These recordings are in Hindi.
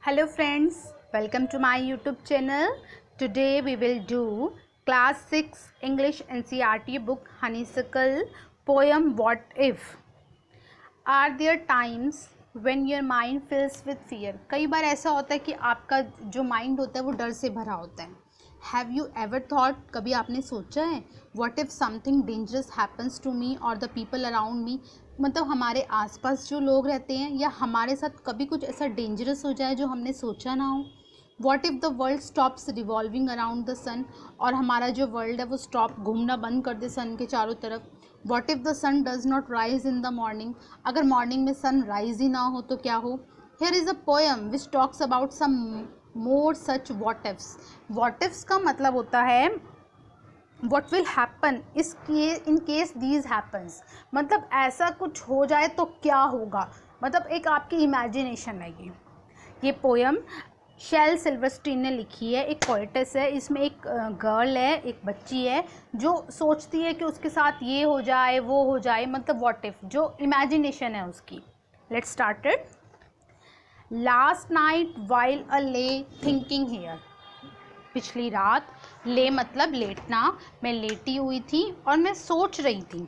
Hello friends, welcome to my YouTube channel. Today we will do class 6 English NCERT book Honeysuckle poem What If. Are there times when your mind fills with fear? कई बार ऐसा होता है कि आपका जो माइंड होता है वो डर से भरा होता है. Have you ever thought, कभी आपने सोचा है what if something dangerous happens to me or the people around me? मतलब हमारे आसपास जो लोग रहते हैं या हमारे साथ कभी कुछ ऐसा डेंजरस हो जाए जो हमने सोचा ना हो. What if the world stops revolving around the sun, और हमारा जो वर्ल्ड है वो स्टॉप घूमना बंद कर दे सन के चारों तरफ. What if the sun does not rise in the morning, अगर मॉर्निंग में सन राइज ही ना हो तो क्या हो. Here is a poem which talks about some more such what ifs. What ifs का मतलब होता है what will happen in case these happens, मतलब ऐसा कुछ हो जाए तो क्या होगा. मतलब एक आपकी इमेजिनेशन है. ये पोएम शेल सिल्वरस्टीन ने लिखी है. एक पोइटेस है. इसमें एक गर्ल है, एक बच्ची है जो सोचती है कि उसके साथ ये हो जाए वो हो जाए, मतलब व्हाट इफ, जो इमेजिनेशन है उसकी. Let's started. Last night while a ले थिंकिंग हियर, पिछली रात, ले मतलब लेटना, मैं लेटी हुई थी और मैं सोच रही थी.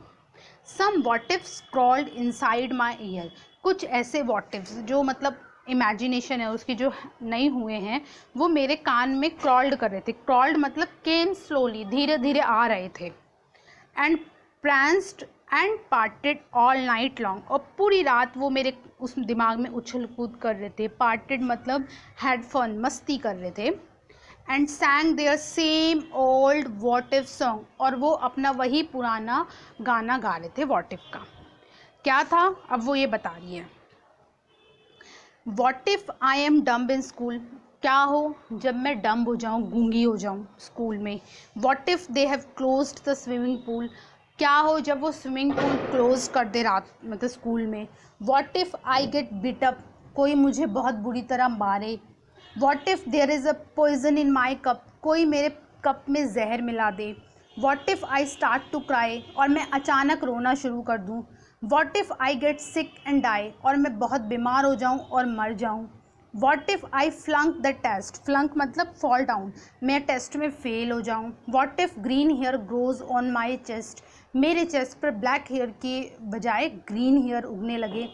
Some what ifs crawled inside my ear, कुछ ऐसे व्हाट इफ्स जो मतलब इमेजिनेशन है उसकी जो नहीं हुए हैं वो मेरे कान में क्रॉल्ड कर रहे थे. क्रॉल्ड मतलब केम स्लोली, धीरे धीरे आ रहे थे. And pranced and partied all night long, और पूरी रात वो मेरे उस दिमाग में उछल कूद कर रहे थे. पार्टेड मतलब हैड फन, मस्ती कर रहे थे. And sang their same old what if song, और वो अपना वही पुराना गाना गा रहे थे वॉट इफ का. क्या था अब वो ये बता रही है. What if I am dumb in school, क्या हो जब मैं डम्ब हो जाऊँ, गूंगी हो जाऊँ स्कूल में. What if they have closed the swimming pool, क्या हो जब वो स्विमिंग पूल क्लोज कर दे रात मतलब स्कूल में. What if I get beat up, कोई मुझे बहुत बुरी तरह मारे. What if there is a poison in my cup, कोई मेरे कप में जहर मिला दे. What if I start to cry, और मैं अचानक रोना शुरू कर दूँ. What if I get sick and die, और मैं बहुत बीमार हो जाऊँ और मर जाऊँ. What if I flunk the test, flunk मतलब फॉल डाउन, मैं टेस्ट में फेल हो जाऊँ. What if green hair grows on my chest, मेरे चेस्ट पर ब्लैक हेयर के बजाय ग्रीन हेयर उगने लगे.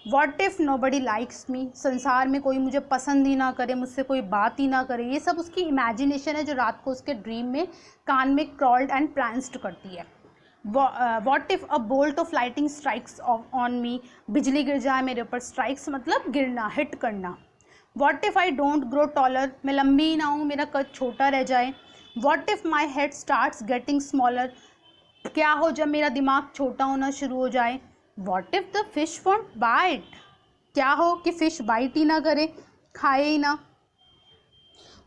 What if nobody likes me, संसार में कोई मुझे पसंद ही ना करे, मुझसे कोई बात ही ना करे. ये सब उसकी इमेजिनेशन है जो रात को उसके ड्रीम में कान में क्रॉल्ड एंड प्रांस्ड करती है. What if a bolt of lighting strikes on me, बिजली गिर जाए मेरे ऊपर. स्ट्राइक्स मतलब गिरना, हिट करना. What if I don't grow taller, मैं लंबी ही ना हूँ, मेरा कद छोटा रह जाए. What if my head starts getting smaller, क्या हो जब मेरा दिमाग छोटा होना शुरू हो जाए. What if the fish won't bite, क्या हो कि फिश बाइट ही ना करे, खाए ही ना.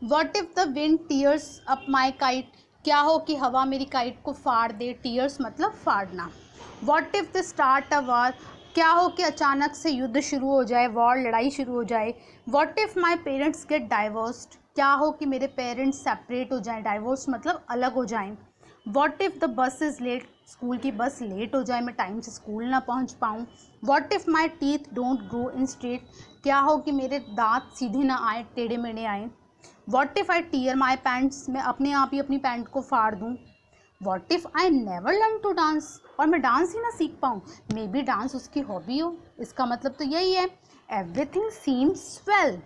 What if the wind tears up my kite, क्या हो कि हवा मेरी काइट को फाड़ दे. टीयर्स मतलब फाड़ना. What if the start a war, क्या हो कि अचानक से युद्ध शुरू हो जाए, वॉर लड़ाई शुरू हो जाए. What if my parents get divorced, क्या हो कि मेरे पेरेंट्स सेपरेट हो जाएं. डाइवोर्स मतलब अलग हो जाएं. What if the bus is late, school की बस लेट हो जाए, मैं टाइम से स्कूल ना पहुंच पाऊँ. What if my teeth don't grow in straight, क्या हो कि मेरे दांत सीधे ना आए, टेढ़े मेढ़े आए. What if I tear my pants, मैं अपने आप ही अपनी पैंट को फाड़ दूँ. What if I never learn to dance, और मैं डांस ही ना सीख पाऊँ. मे बी डांस उसकी हॉबी हो. इसका मतलब तो यही है. Everything seems well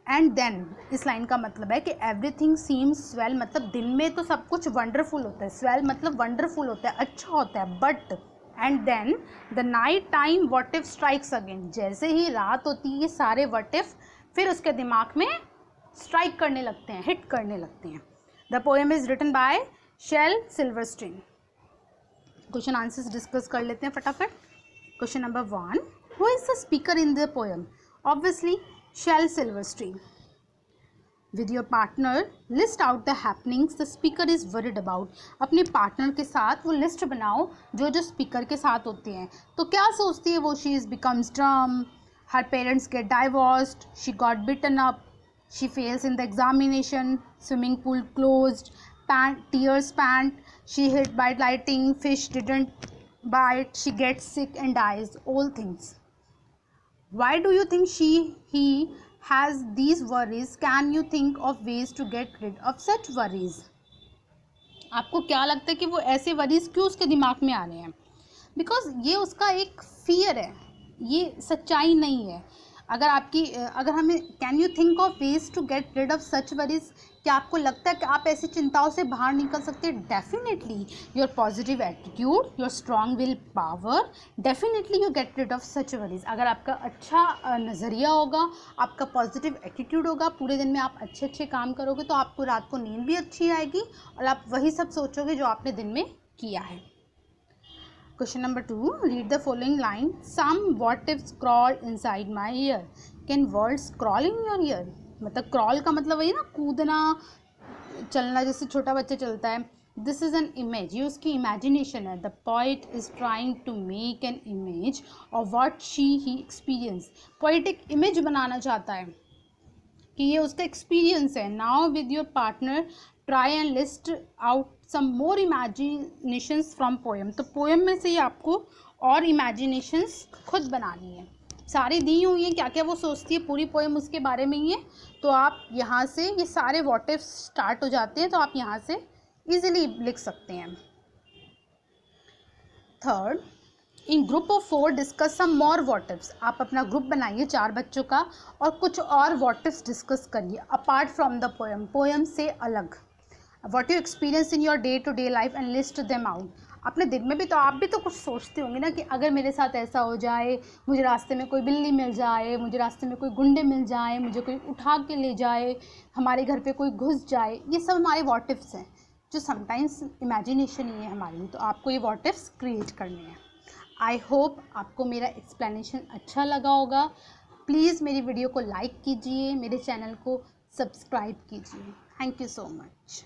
and then, इस लाइन का मतलब है कि एवरीथिंग सीम्स वेल मतलब दिन में तो सब कुछ वंडरफुल होता है. स्वेल मतलब वंडरफुल होता है, अच्छा होता है. But and then the night time what if strikes again, जैसे ही रात होती है ये सारे व्हाट इफ फिर उसके दिमाग में स्ट्राइक करने लगते हैं, हिट करने लगते हैं. The poem is written by Shel Silverstein. Question answers discuss कर लेते हैं फटाफट. Question number 1, who is the speaker in the poem. Obviously Shel Silverstein. With your partner, list out the happenings the speaker is worried about. अपने पार्टनर के साथ वो लिस्ट बनाओ जो जो स्पीकर के साथ होते हैं. तो क्या सोचती है वो. She is becomes drum, her parents get divorced, she got beaten up, she fails in the examination, swimming pool closed, tears pant, she hit by lightning, fish didn't bite, she gets sick and dies. All things. Why do you think he has these worries, can you think of ways to get rid of such worries? आपको क्या लगता है कि वो ऐसे वरीज क्यों उसके दिमाग में आ रहे हैं? बिकॉज ये उसका एक फियर है, ये सच्चाई नहीं है। अगर हमें can you think of ways to get rid of such worries, क्या आपको लगता है कि आप ऐसी चिंताओं से बाहर निकल सकते हैं? Definitely your positive attitude, your strong will power, definitely you get rid of such worries. अगर आपका अच्छा नज़रिया होगा, आपका पॉजिटिव एटीट्यूड होगा, पूरे दिन में आप अच्छे अच्छे काम करोगे, तो आपको रात को नींद भी अच्छी आएगी और आप वही सब सोचोगे जो आपने दिन में किया है। Question number 2, read the following line. Some what ifs crawl inside my ear. Can words crawl in your ear? मतलब crawl का मतलब वही ना, कूदना, चलना, जैसे छोटा बच्चा चलता है। This is an image, ये उसकी imagination है। The poet is trying to make an image of what he experienced. Poet एक image बनाना चाहता है कि ये उसका एक्सपीरियंस है। Now with your partner try and list out some more imaginations from poem. तो पोएम में से ही आपको और इमेजिनेशंस खुद बनानी है। सारी दी हुई हैं, क्या क्या वो सोचती है, पूरी पोएम उसके बारे में ही है। तो आप यहाँ से ये सारे व्हाट इफ स्टार्ट हो जाते हैं, तो आप यहाँ से इजीली लिख सकते हैं। Third, in group of 4 discuss some more what ifs. आप अपना ग्रुप बनाइए 4 बच्चों का और कुछ और व्हाट इफ्स डिस्कस करिए apart from the poem, poem से अलग। What you experience in your day to day life and list them out. अपने दिन में भी तो आप भी तो कुछ सोचते होंगे ना कि अगर मेरे साथ ऐसा हो जाए, मुझे रास्ते में कोई बिल्ली मिल जाए, मुझे रास्ते में कोई गुंडे मिल जाए, मुझे कोई उठा के ले जाए, हमारे घर पे कोई घुस जाए, ये सब हमारे व्हाट इफ्स हैं जो समटाइम्स इमेजिनेशन ही है हमारी। तो आपको ये व्हाट इफ्स क्रिएट करने हैं। आई होप आपको मेरा एक्सप्लेनेशन अच्छा लगा होगा। प्लीज़ मेरी वीडियो को लाइक कीजिए, मेरे चैनल को सब्सक्राइब कीजिए। Thank you so much.